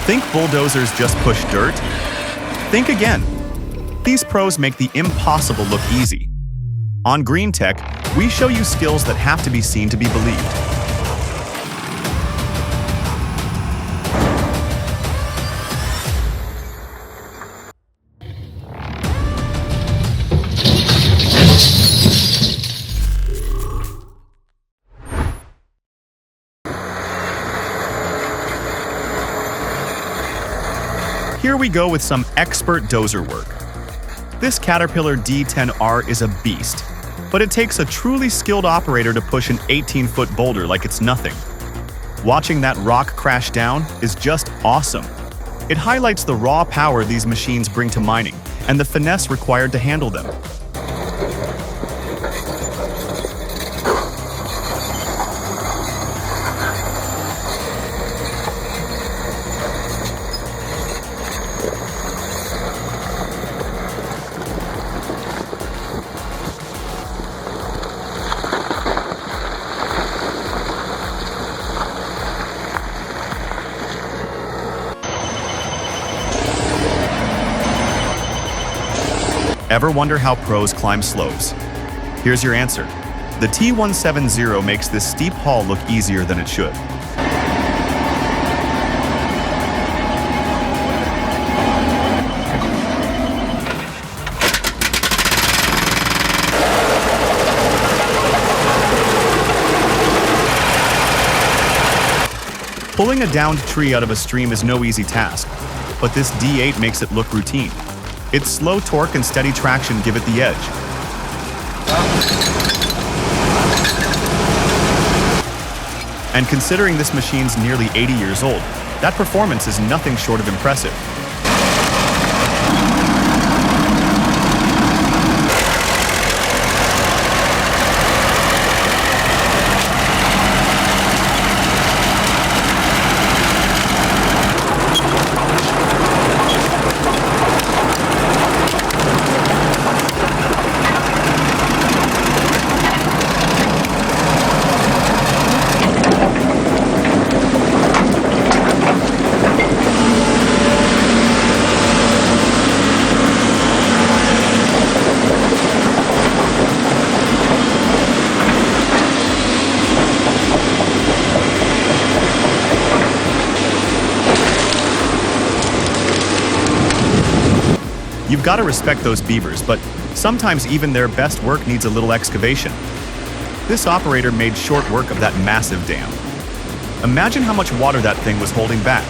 Think bulldozers just push dirt? Think again. These pros make the impossible look easy. On Green Tech, we show you skills that have to be seen to be believed. Here we go with some expert dozer work. This Caterpillar D10R is a beast, but it takes a truly skilled operator to push an 18-foot boulder like it's nothing. Watching that rock crash down is just awesome. It highlights the raw power these machines bring to mining and the finesse required to handle them. Ever wonder how pros climb slopes? Here's your answer. The T170 makes this steep haul look easier than it should. Pulling a downed tree out of a stream is no easy task, but this D8 makes it look routine. Its slow torque and steady traction give it the edge. And considering this machine's nearly 80 years old, that performance is nothing short of impressive. You've got to respect those beavers, but sometimes even their best work needs a little excavation. This operator made short work of that massive dam. Imagine how much water that thing was holding back.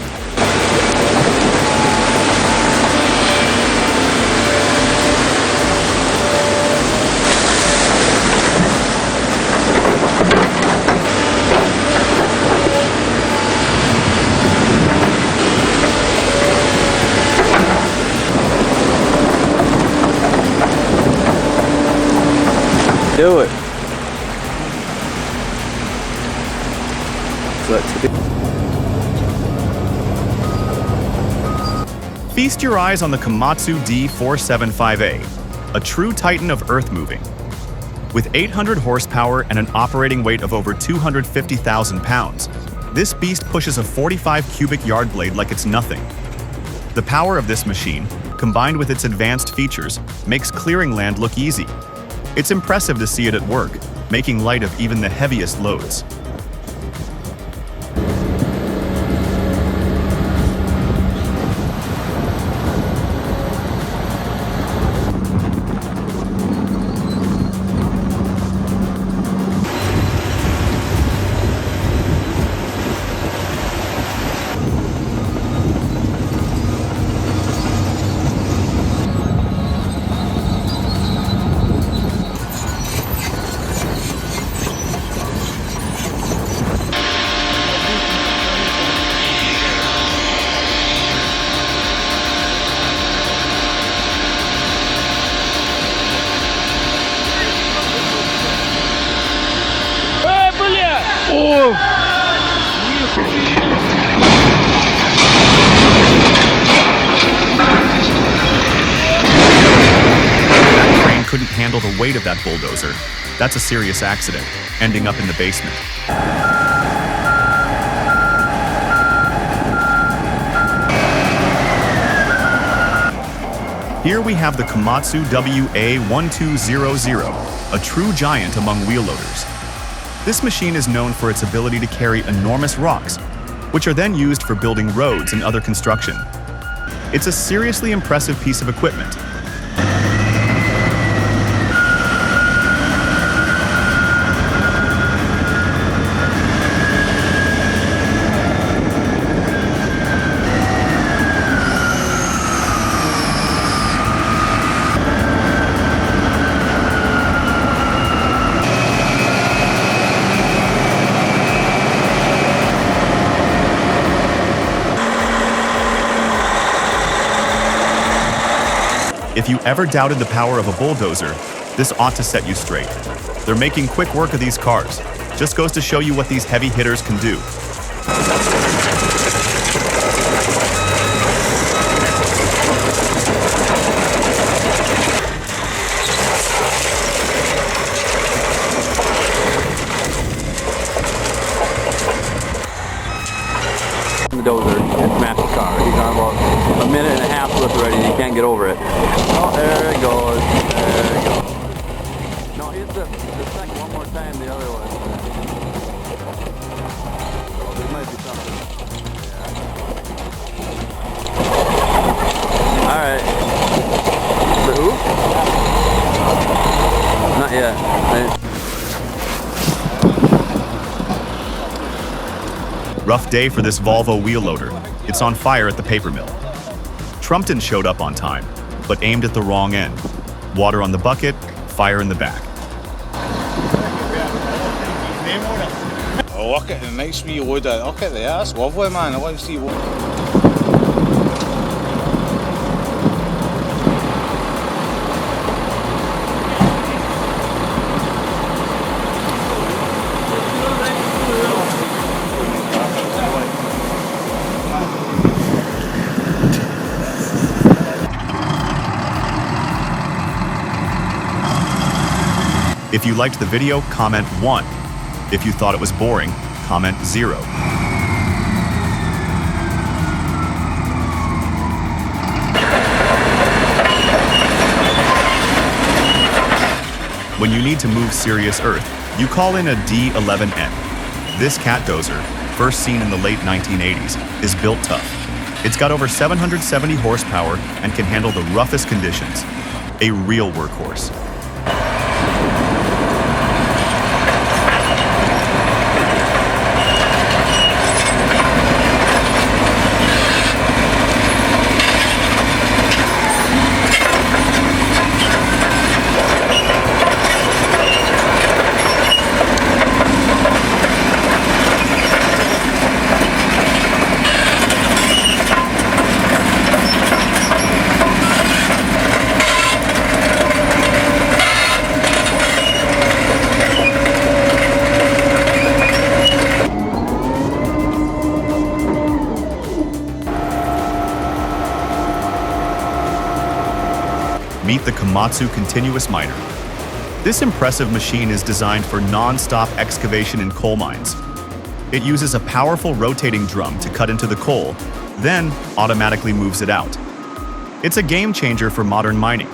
Do it. Feast your eyes on the Komatsu D475A, a true titan of earth moving. With 800 horsepower and an operating weight of over 250,000 pounds, this beast pushes a 45 cubic yard blade like it's nothing. The power of this machine, combined with its advanced features, makes clearing land look easy. It's impressive to see it at work, making light of even the heaviest loads. That crane couldn't handle the weight of that bulldozer. That's a serious accident, ending up in the basement. Here we have the Komatsu WA1200, a true giant among wheel loaders. This machine is known for its ability to carry enormous rocks, which are then used for building roads and other construction. It's a seriously impressive piece of equipment. If you ever doubted the power of a bulldozer, this ought to set you straight. They're making quick work of these cars. Just goes to show you what these heavy hitters can do. The dozer and smashed the car. He's on about a minute and a half with already and he can't get over it. Oh, there it goes. There it goes. No, hit the second one more time, the other one. Oh, there might be something. Yeah. Alright. The who? Not yet. Rough day for this Volvo wheel loader. It's on fire at the paper mill. Trumpton showed up on time, but aimed at the wrong end. Water on the bucket, fire in the back. Oh, look at the nice wee load of, look at that, that's lovely, man. I want to see what. If you liked the video, comment 1. If you thought it was boring, comment 0. When you need to move serious earth, you call in a D11N. This cat dozer, first seen in the late 1980s, is built tough. It's got over 770 horsepower and can handle the roughest conditions. A real workhorse. Meet the Komatsu Continuous Miner. This impressive machine is designed for non-stop excavation in coal mines. It uses a powerful rotating drum to cut into the coal, then automatically moves it out. It's a game changer for modern mining.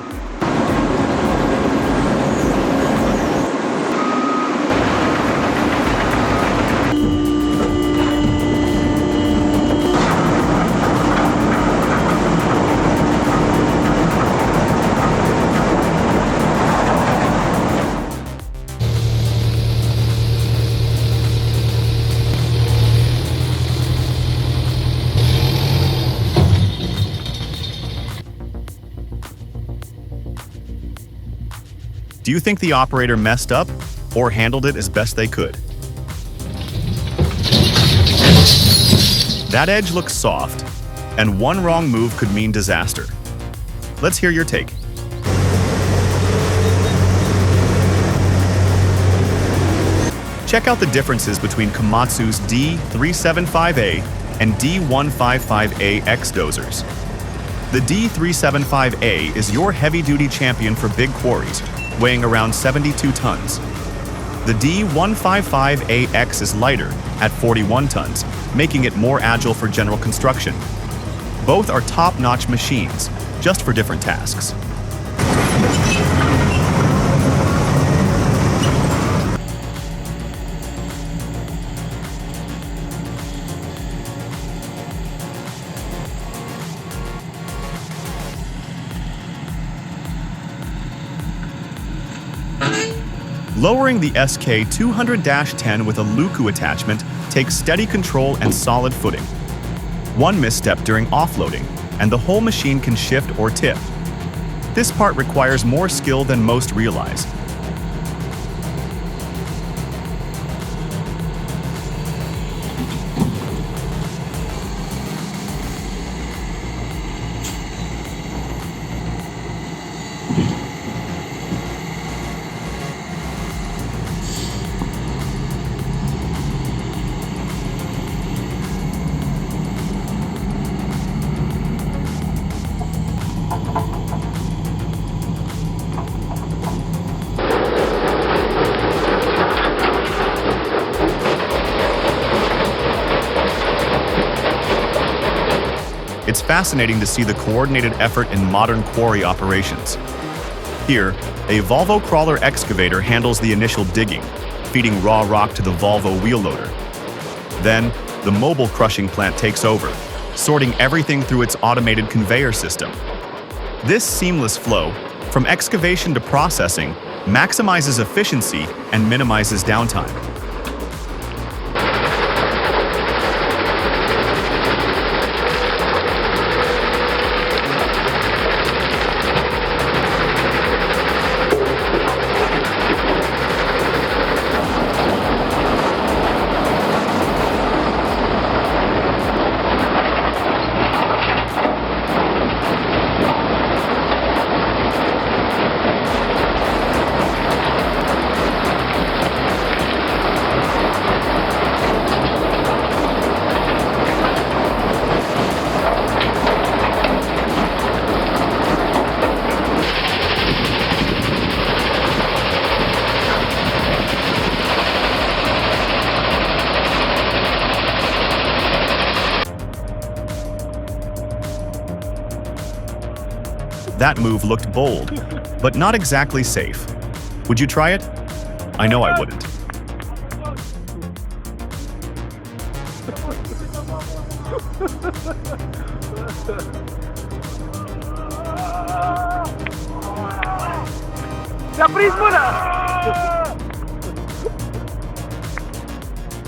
Do you think the operator messed up or handled it as best they could? That edge looks soft, and one wrong move could mean disaster. Let's hear your take. Check out the differences between Komatsu's D375A and D155AX dozers. The D375A is your heavy-duty champion for big quarries, weighing around 72 tons. The D155AX is lighter, at 41 tons, making it more agile for general construction. Both are top-notch machines, just for different tasks. Lowering the SK 200-10 with a Luku attachment takes steady control and solid footing. One misstep during offloading, and the whole machine can shift or tip. This part requires more skill than most realize. It's fascinating to see the coordinated effort in modern quarry operations. Here, a Volvo crawler excavator handles the initial digging, feeding raw rock to the Volvo wheel loader. Then, the mobile crushing plant takes over, sorting everything through its automated conveyor system. This seamless flow, from excavation to processing, maximizes efficiency and minimizes downtime. That move looked bold, but not exactly safe. Would you try it? I know I wouldn't.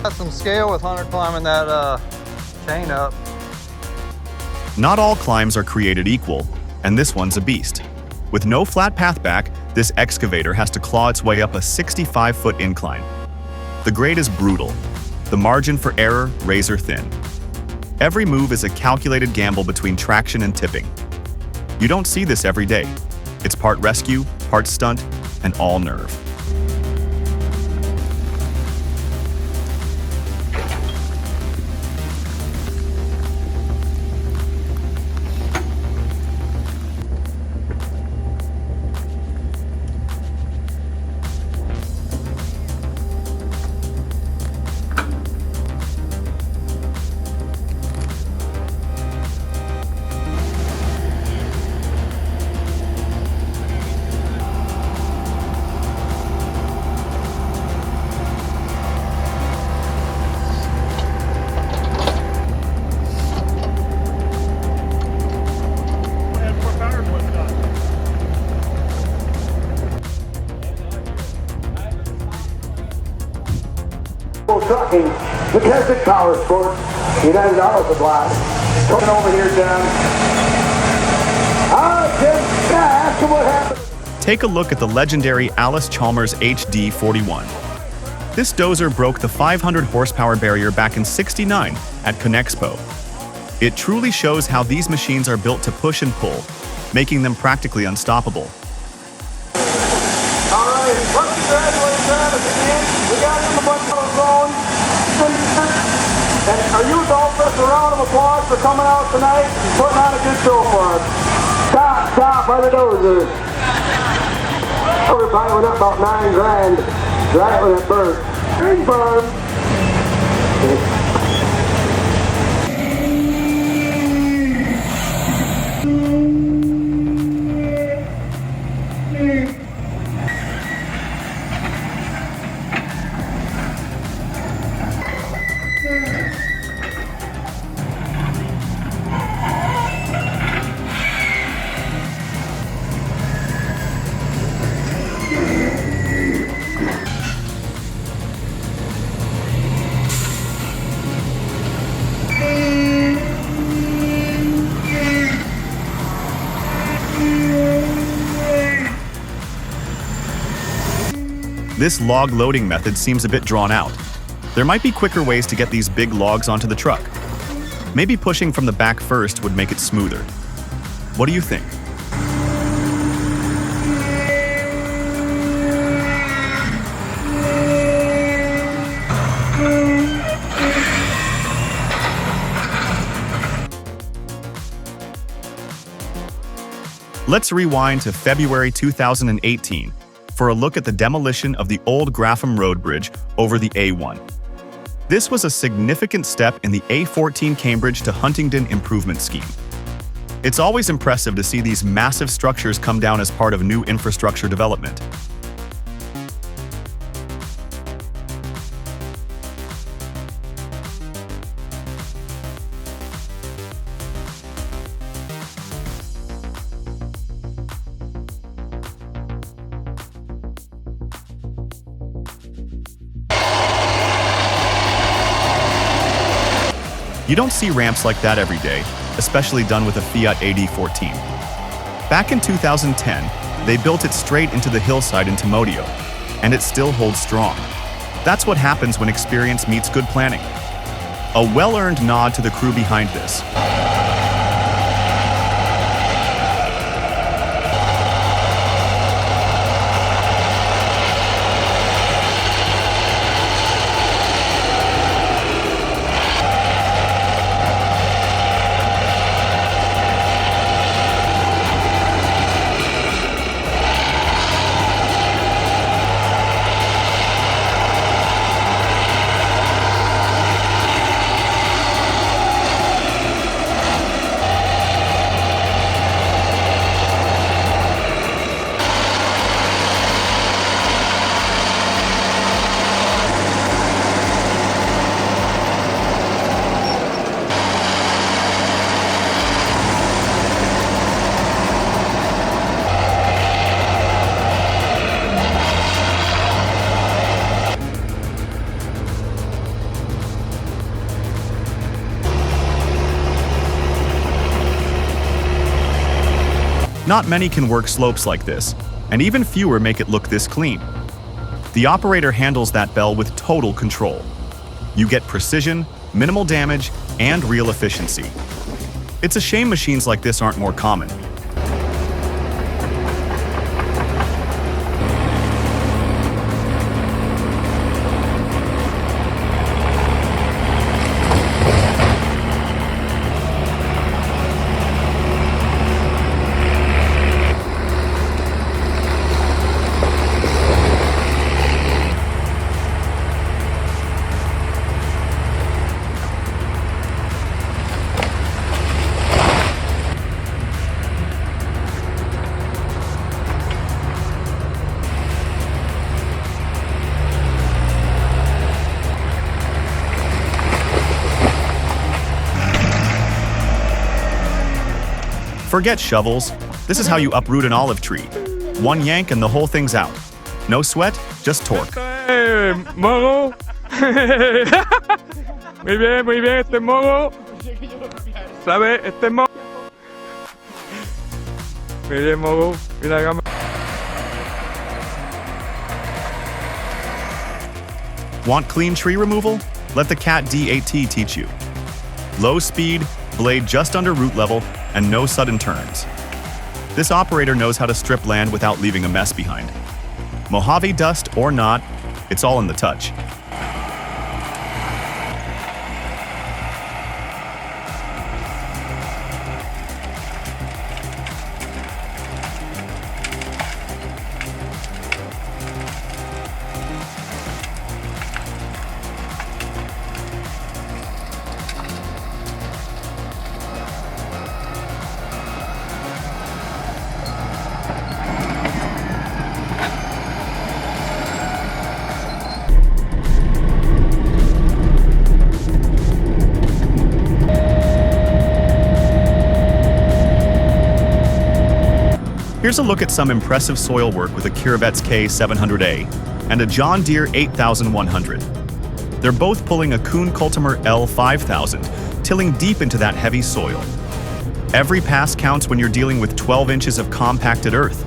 Got some scale with Hunter climbing that chain up. Not all climbs are created equal, and this one's a beast. With no flat path back, this excavator has to claw its way up a 65-foot incline. The grade is brutal, the margin for error razor thin. Every move is a calculated gamble between traction and tipping. You don't see this every day. It's part rescue, part stunt, and all nerve. Trucking, McKesson Power Sports, United Auto Supply. Coming over here, John. Just ask him what happened. Take a look at the legendary Alice Chalmers HD 41. This dozer broke the 500 horsepower barrier back in '69 at Conexpo. It truly shows how these machines are built to push and pull, making them practically unstoppable. All right, let's congratulate Travis again. We got him a bunch of zone. And our youth all press a round of applause for coming out tonight and putting on a good show for us. Stop by the dozer. Everybody went up about $9 grand right when it burst. Big burn. This log loading method seems a bit drawn out. There might be quicker ways to get these big logs onto the truck. Maybe pushing from the back first would make it smoother. What do you think? Let's rewind to February 2018 for a look at the demolition of the old Grapham Road Bridge over the A1. This was a significant step in the A14 Cambridge to Huntingdon improvement scheme. It's always impressive to see these massive structures come down as part of new infrastructure development. You don't see ramps like that every day, especially done with a Fiat AD14. Back in 2010, they built it straight into the hillside in Timodio, and it still holds strong. That's what happens when experience meets good planning. A well-earned nod to the crew behind this. Not many can work slopes like this, and even fewer make it look this clean. The operator handles that bell with total control. You get precision, minimal damage, and real efficiency. It's a shame machines like this aren't more common. Forget shovels. This is how you uproot an olive tree. One yank and the whole thing's out. No sweat, just torque. Mogo. Muy bien, este es Mogo. ¿Sabe? Este es Mogo. Muy bien, Mogo. Mira la cámara. Want clean tree removal? Let the Cat D8T teach you. Low speed, blade just under root level, and no sudden turns. This operator knows how to strip land without leaving a mess behind. Mojave dust or not, it's all in the touch. Here's a look at some impressive soil work with a Kiravetz K700A and a John Deere 8100. They're both pulling a Kuhn Kultimer L5000, tilling deep into that heavy soil. Every pass counts when you're dealing with 12 inches of compacted earth.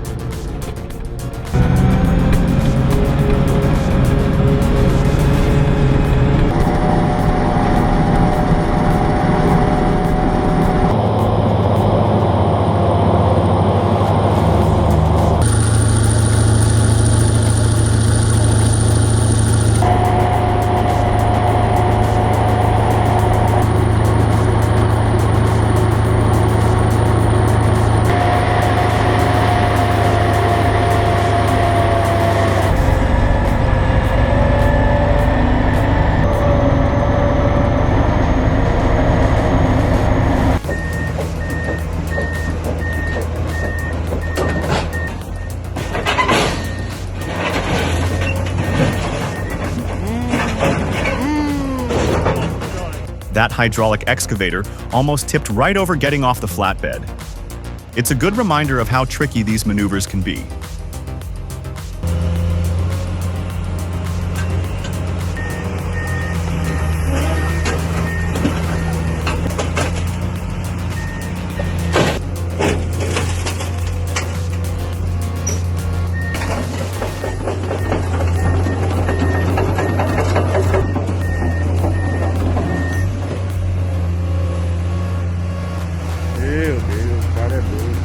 That hydraulic excavator almost tipped right over getting off the flatbed. It's a good reminder of how tricky these maneuvers can be. Meu Deus, o cara é doido.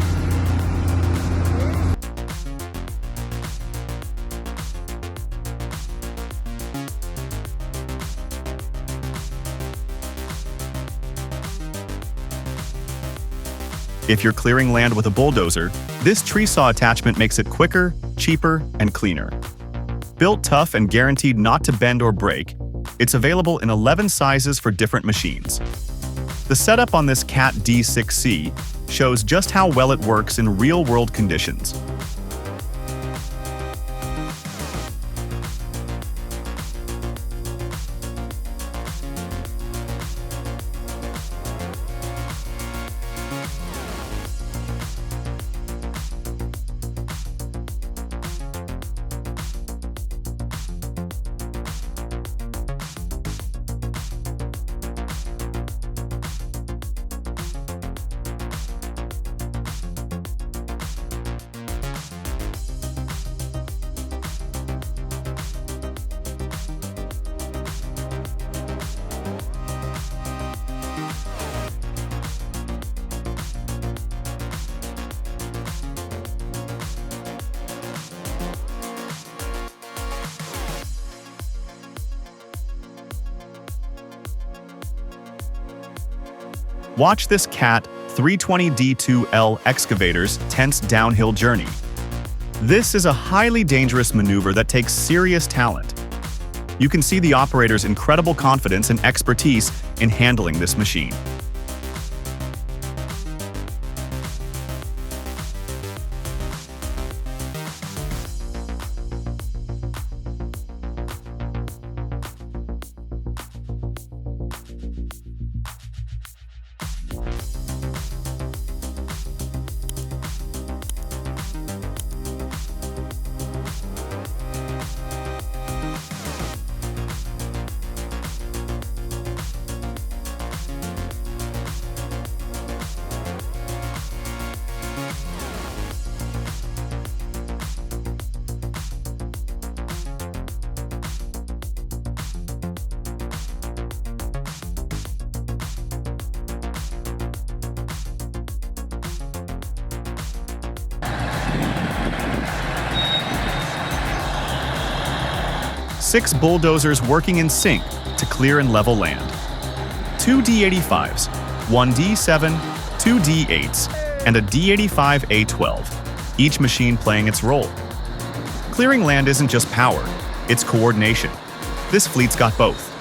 If you're clearing land with a bulldozer, this tree saw attachment makes it quicker, cheaper, and cleaner. Built tough and guaranteed not to bend or break, it's available in 11 sizes for different machines. The setup on this Cat D6C shows just how well it works in real-world conditions. Watch this Cat 320D2L excavator's tense downhill journey. This is a highly dangerous maneuver that takes serious talent. You can see the operator's incredible confidence and expertise in handling this machine. Six bulldozers working in sync to clear and level land. 2 D85s, 1 D7, 2 D8s, and a D85A12, each machine playing its role. Clearing land isn't just power, it's coordination. This fleet's got both.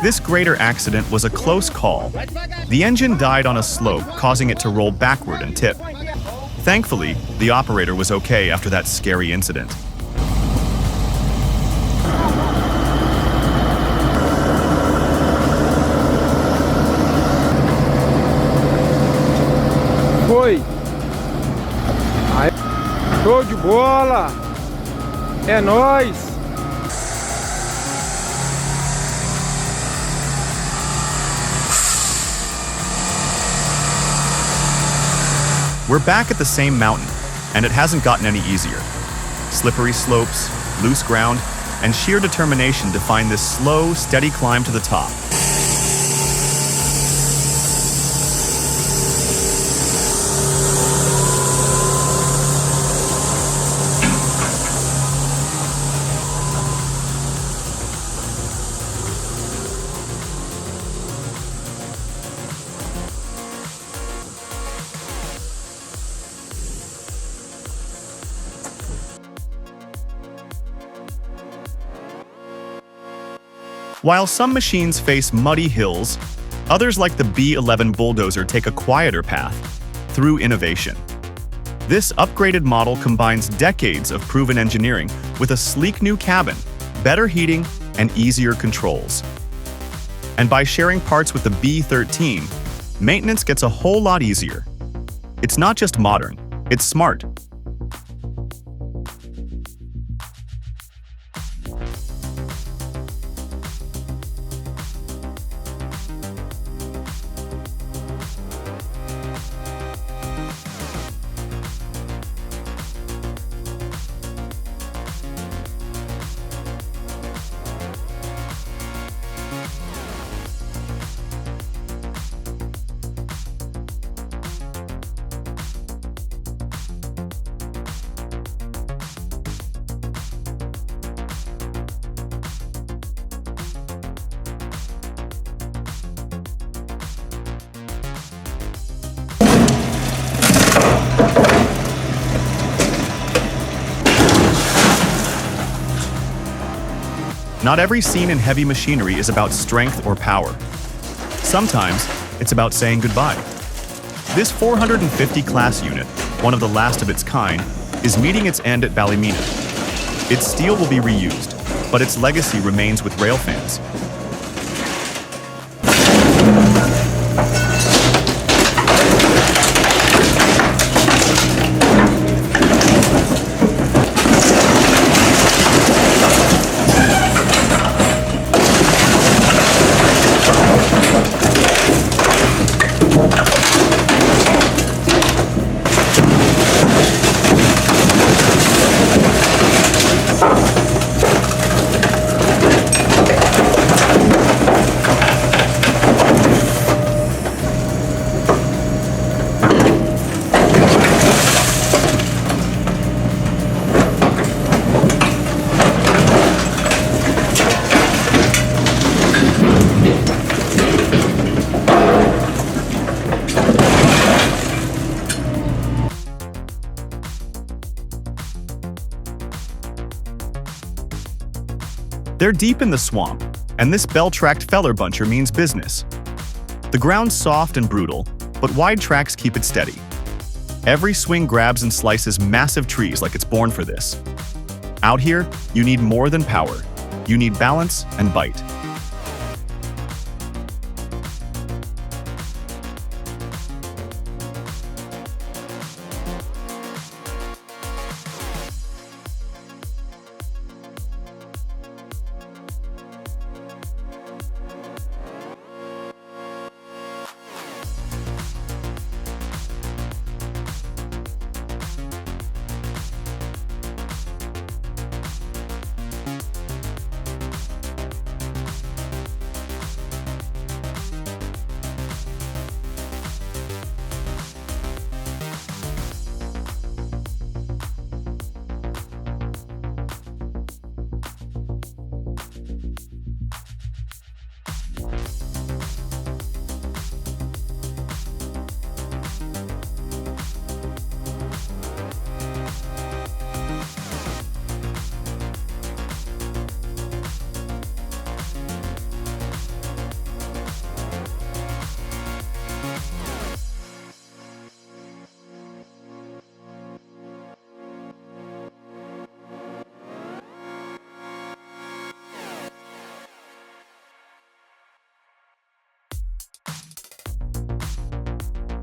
This grader accident was a close call. The engine died on a slope, causing it to roll backward and tip. Thankfully, the operator was okay after that scary incident. Foi! Aí, show de bola! É nóis! We're back at the same mountain, and it hasn't gotten any easier. Slippery slopes, loose ground, and sheer determination define this slow, steady climb to the top. While some machines face muddy hills, others like the B11 bulldozer take a quieter path through innovation. This upgraded model combines decades of proven engineering with a sleek new cabin, better heating, and easier controls. And by sharing parts with the B13, maintenance gets a whole lot easier. It's not just modern, it's smart. Not every scene in heavy machinery is about strength or power. Sometimes, it's about saying goodbye. This 450 class unit, one of the last of its kind, is meeting its end at Ballymena. Its steel will be reused, but its legacy remains with railfans. They're deep in the swamp, and this bell-tracked feller buncher means business. The ground's soft and brutal, but wide tracks keep it steady. Every swing grabs and slices massive trees like it's born for this. Out here, you need more than power. You need balance and bite.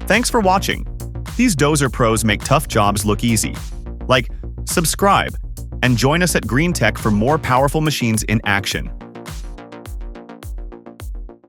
Thanks for watching. These dozer pros make tough jobs look easy. Like, subscribe, and join us at GreenTech for more powerful machines in action.